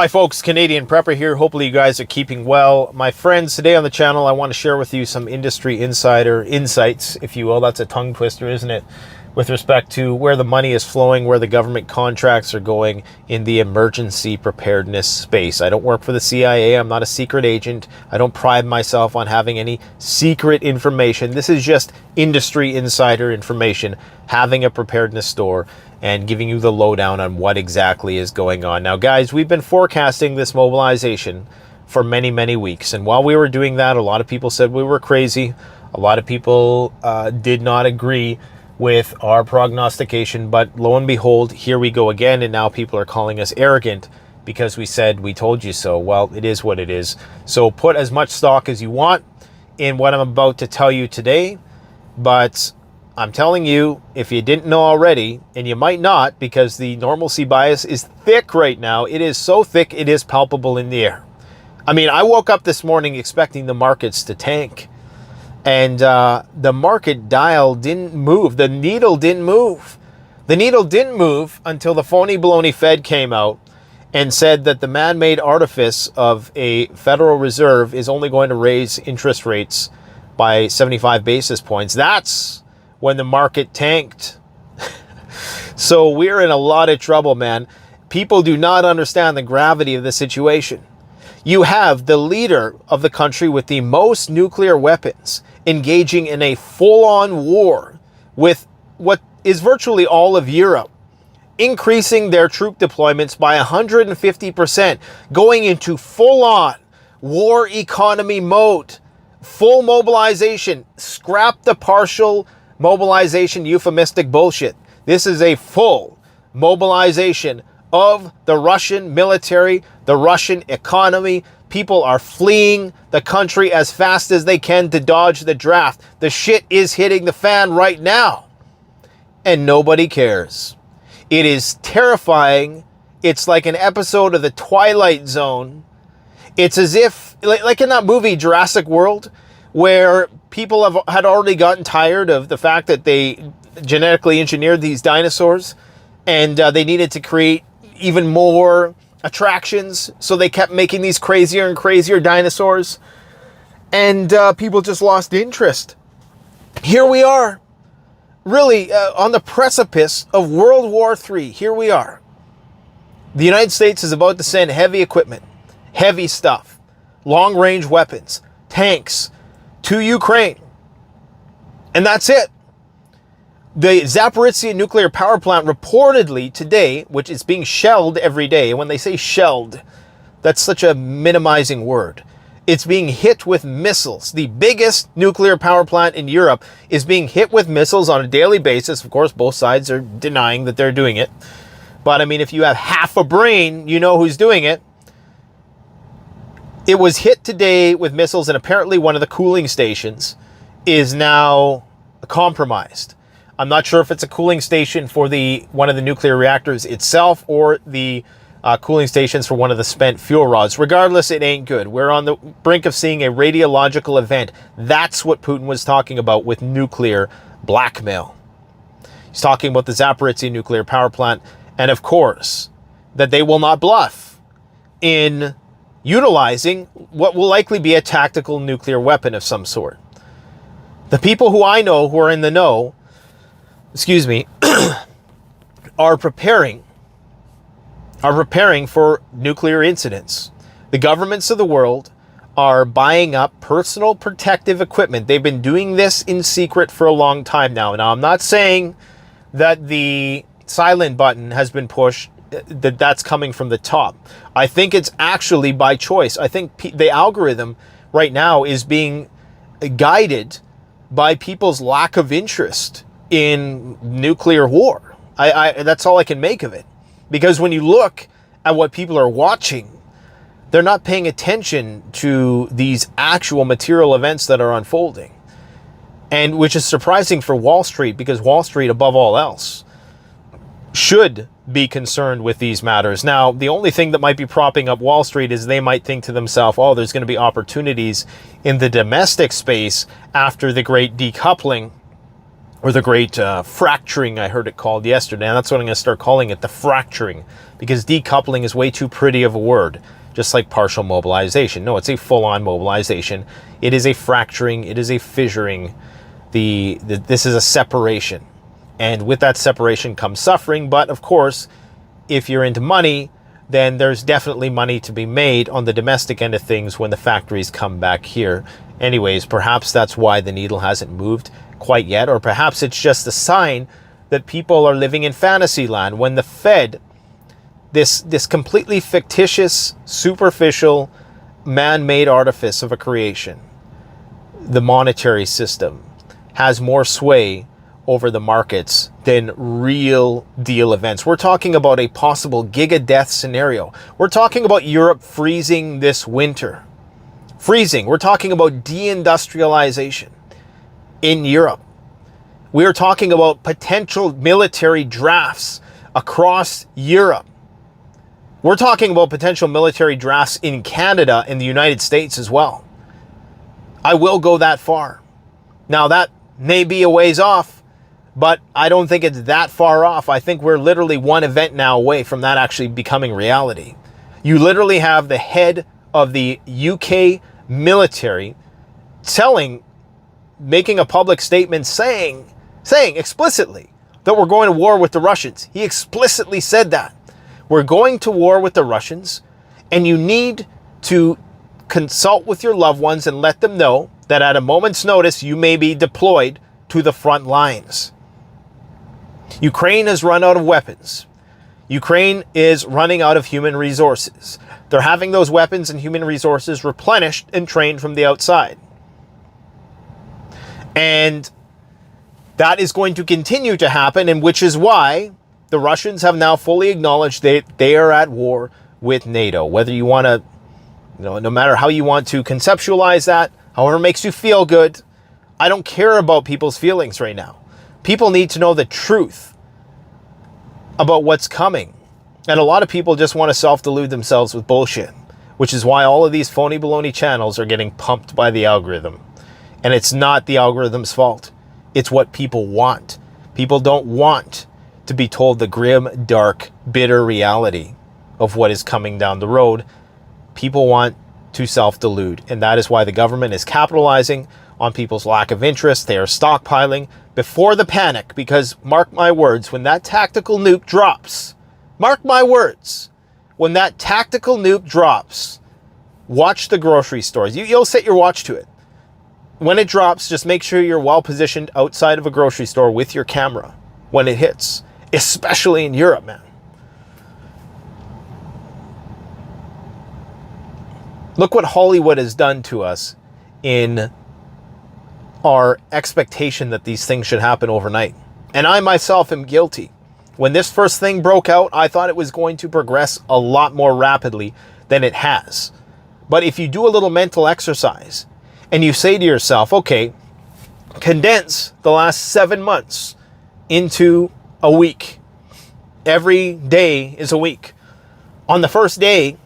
Hi folks, Canadian Prepper here. Hopefully you guys are keeping well. My friends, today on the channel I want to share with you some industry insider insights, if you will. That's a tongue twister, isn't it? With respect to where the money is flowing, where the government contracts are going in the emergency preparedness space. I don't work for the CIA. I'm not a secret agent. I don't pride myself on having any secret information. This is just industry insider information, having a preparedness store and giving you the lowdown on what exactly is going on. Now, guys, we've been forecasting this mobilization for many, many weeks. And while we were doing that, a lot of people said we were crazy. A lot of people did not agree with our prognostication, but lo and behold, here we go again, and now people are calling us arrogant because we said we told you so. Well, it is what it is. So put as much stock as you want in what I'm about to tell you today, but I'm telling you, if you didn't know already, and you might not, because the normalcy bias is thick right now. It is so thick, it is palpable in the air. I mean, I woke up this morning expecting the markets to tank. And the market dial didn't move. The needle didn't move. The needle didn't move until the phony baloney Fed came out and said that the man-made artifice of a Federal Reserve is only going to raise interest rates by 75 basis points. That's when the market tanked. So we're in a lot of trouble, man. People do not understand the gravity of the situation. You have the leader of the country with the most nuclear weapons engaging in a full-on war with what is virtually all of Europe, increasing their troop deployments by 150%, going into full-on war economy mode, full mobilization, scrap the partial mobilization euphemistic bullshit. This is a full mobilization of the Russian military, the Russian economy. People are fleeing the country as fast as they can to dodge the draft. The shit is hitting the fan right now, and nobody cares. It is terrifying. It's like an episode of the Twilight Zone. It's as if, like in that movie Jurassic World, where people had already gotten tired of the fact that they genetically engineered these dinosaurs, and they needed to create even more attractions, so they kept making these crazier and crazier dinosaurs, and people just lost interest. Here we are, really on the precipice of World War III. Here we are. The United States is about to send heavy equipment, heavy stuff, long-range weapons, tanks to Ukraine, and that's it. The 𝙃𝙚𝙎𝙊𝙧𝙨 nuclear power plant reportedly today, which is being shelled every day, and when they say shelled, that's such a minimizing word. It's being hit with missiles. The biggest nuclear power plant in Europe is being hit with missiles on a daily basis. Of course, both sides are denying that they're doing it. But I mean, if you have half a brain, you know who's doing it. It was hit today with missiles, and apparently one of the cooling stations is now compromised. I'm not sure if it's a cooling station for one of the nuclear reactors itself or the cooling stations for one of the spent fuel rods. Regardless, it ain't good. We're on the brink of seeing a radiological event. That's what Putin was talking about with nuclear blackmail. He's talking about the 𝙃𝙚𝙎𝙊𝙧𝙨 nuclear power plant, and of course, that they will not bluff in utilizing what will likely be a tactical nuclear weapon of some sort. The people who I know who are in the know, are preparing for nuclear incidents. The governments of the world are buying up personal protective equipment. They've been doing this in secret for a long time now. Now, I'm not saying that the silent button has been pushed, that's coming from the top. I think it's actually by choice. I think the algorithm right now is being guided by people's lack of interest in nuclear war. That's all I can make of it. Because when you look at what people are watching, they're not paying attention to these actual material events that are unfolding. And which is surprising for Wall Street, because Wall Street, above all else, should be concerned with these matters. Now, the only thing that might be propping up Wall Street is they might think to themselves, oh, there's going to be opportunities in the domestic space after the great decoupling or the great fracturing, I heard it called yesterday. And that's what I'm going to start calling it, the fracturing, because decoupling is way too pretty of a word, just like partial mobilization. No, it's a full-on mobilization. It is a fracturing. It is a fissuring. This is a separation. And with that separation comes suffering. But of course, if you're into money, then there's definitely money to be made on the domestic end of things when the factories come back here. Anyways, perhaps that's why the needle hasn't moved quite yet, or perhaps it's just a sign that people are living in fantasy land when the Fed, this completely fictitious, superficial, man-made artifice of a creation, the monetary system, has more sway over the markets than real deal events. We're talking about a possible giga-death scenario. We're talking about Europe freezing this winter. Freezing. We're talking about deindustrialization in Europe. We are talking about potential military drafts across Europe. We're talking about potential military drafts in Canada and the United States as well. I will go that far. Now, that may be a ways off, but I don't think it's that far off. I think we're literally one event now away from that actually becoming reality. You literally have the head of the UK military making a public statement saying explicitly that we're going to war with the Russians. He explicitly said that. We're going to war with the Russians, and you need to consult with your loved ones and let them know that at a moment's notice you may be deployed to the front lines. Ukraine has run out of weapons. Ukraine is running out of human resources. They're having those weapons and human resources replenished and trained from the outside. And that is going to continue to happen, and which is why the Russians have now fully acknowledged that they are at war with NATO. Whether you want to, no matter how you want to conceptualize that, however it makes you feel good, I don't care about people's feelings right now. People need to know the truth about what's coming. And a lot of people just want to self-delude themselves with bullshit, which is why all of these phony baloney channels are getting pumped by the algorithm. And it's not the algorithm's fault. It's what people want. People don't want to be told the grim, dark, bitter reality of what is coming down the road. People want to self-delude. And that is why the government is capitalizing on people's lack of interest. They are stockpiling before the panic, because mark my words, when that tactical nuke drops, mark my words, when that tactical nuke drops, watch the grocery stores. You'll set your watch to it. When it drops, just make sure you're well positioned outside of a grocery store with your camera when it hits, especially in Europe, man. Look what Hollywood has done to us in our expectation that these things should happen overnight. And I myself am guilty. When this first thing broke out, I thought it was going to progress a lot more rapidly than it has. But if you do a little mental exercise and you say to yourself, okay, condense the last 7 months into a week. Every day is a week. On the first day,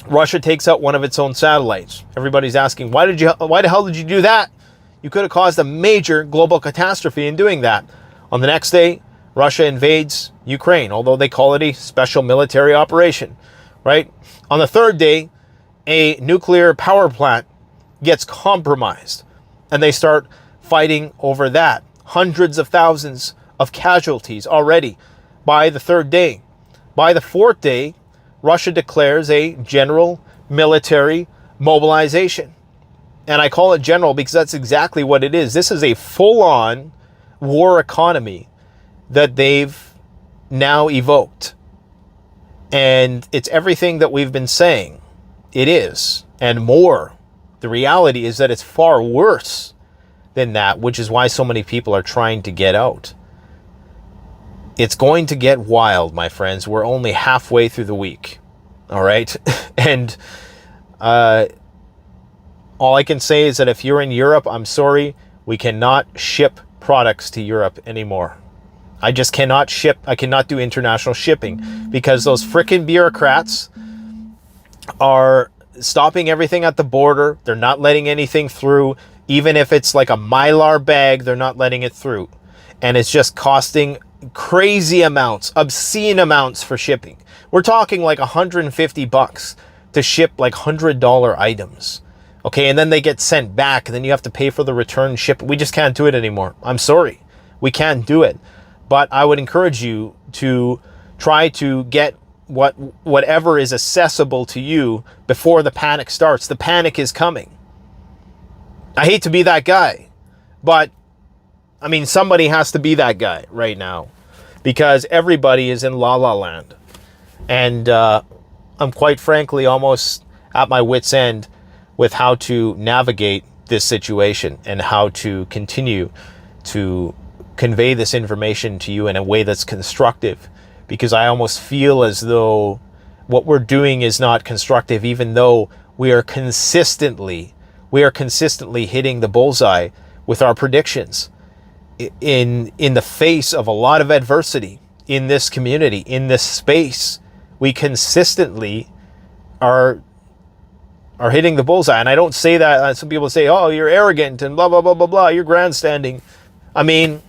Russia takes out one of its own satellites. Everybody's asking, why the hell did you do that? You could have caused a major global catastrophe in doing that. On the next day, Russia invades Ukraine, although they call it a special military operation, right? On the third day, a nuclear power plant gets compromised, and they start fighting over that. Hundreds of thousands of casualties already by the third day. By the fourth day, Russia declares a general military mobilization. And I call it general because that's exactly what it is. This is a full-on war economy that they've now evoked. And it's everything that we've been saying. It is, and more. The reality is that it's far worse than that, which is why so many people are trying to get out. It's going to get wild, my friends. We're only halfway through the week. All right? And all I can say is that if you're in Europe, I'm sorry, we cannot ship products to Europe anymore. I just cannot ship. I cannot do international shipping because those frickin' bureaucrats are stopping everything at the border. They're not letting anything through. Even if it's like a Mylar bag, they're not letting it through. And it's just costing crazy amounts, obscene amounts for shipping. We're talking like $150 to ship like $100 items. Okay, and then they get sent back, and then you have to pay for the return ship. We just can't do it anymore. I'm sorry. We can't do it. But I would encourage you to try to get whatever is accessible to you before the panic starts. The panic is coming. I hate to be that guy, but I mean, somebody has to be that guy right now because everybody is in la la land. And I'm quite frankly almost at my wit's end with how to navigate this situation and how to continue to convey this information to you in a way that's constructive, because I almost feel as though what we're doing is not constructive, even though we are consistently hitting the bullseye with our predictions in the face of a lot of adversity in this community, in this space. We consistently are hitting the bullseye. And I don't say that, some people say, oh, you're arrogant and blah, blah, blah, blah, blah, you're grandstanding. I mean,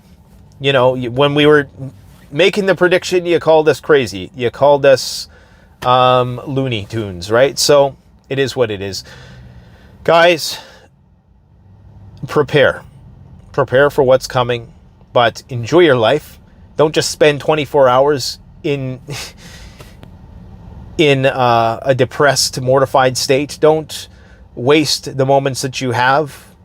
you know, when we were making the prediction, you called us crazy. You called us Looney Tunes, right? So it is what it is. Guys, prepare for what's coming, but enjoy your life. Don't just spend 24 hours in a depressed, mortified state. Don't waste the moments that you have.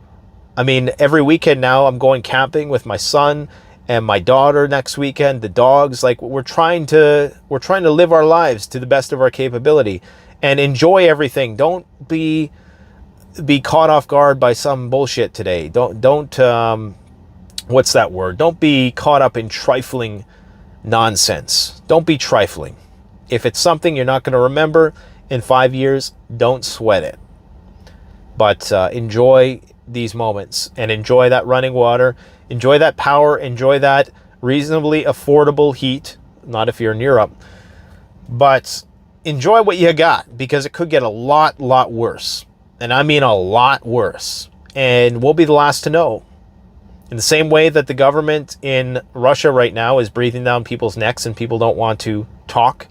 I mean, every weekend now I'm going camping with my son and my daughter next weekend, the dogs. Like, we're trying to live our lives to the best of our capability and enjoy everything. Don't be caught off guard by some bullshit today. Don't what's that word? Don't be caught up in trifling nonsense. Don't be trifling. If it's something you're not going to remember in 5 years, don't sweat it. But enjoy these moments and enjoy that running water, enjoy that power, enjoy that reasonably affordable heat. Not if you're in Europe, but enjoy what you got, because it could get a lot worse. And I mean a lot worse. And we'll be the last to know. In the same way that the government in Russia right now is breathing down people's necks and people don't want to talk,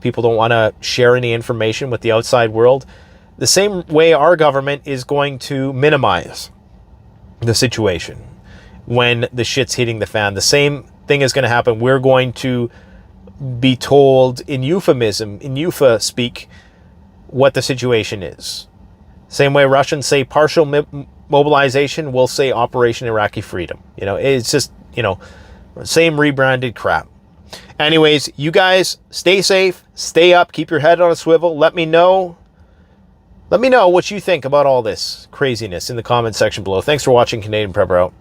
people don't want to share any information with the outside world, the same way our government is going to minimize the situation when the shit's hitting the fan. The same thing is going to happen. We're going to be told in euphemism, in eupha speak, what the situation is. Same way Russians say partial mobilization, we'll say Operation Iraqi Freedom. You know, it's just, you know, same rebranded crap. Anyways, you guys stay safe, stay up, keep your head on a swivel. Let me know what you think about all this craziness in the comment section below. Thanks for watching. Canadian Prepper out.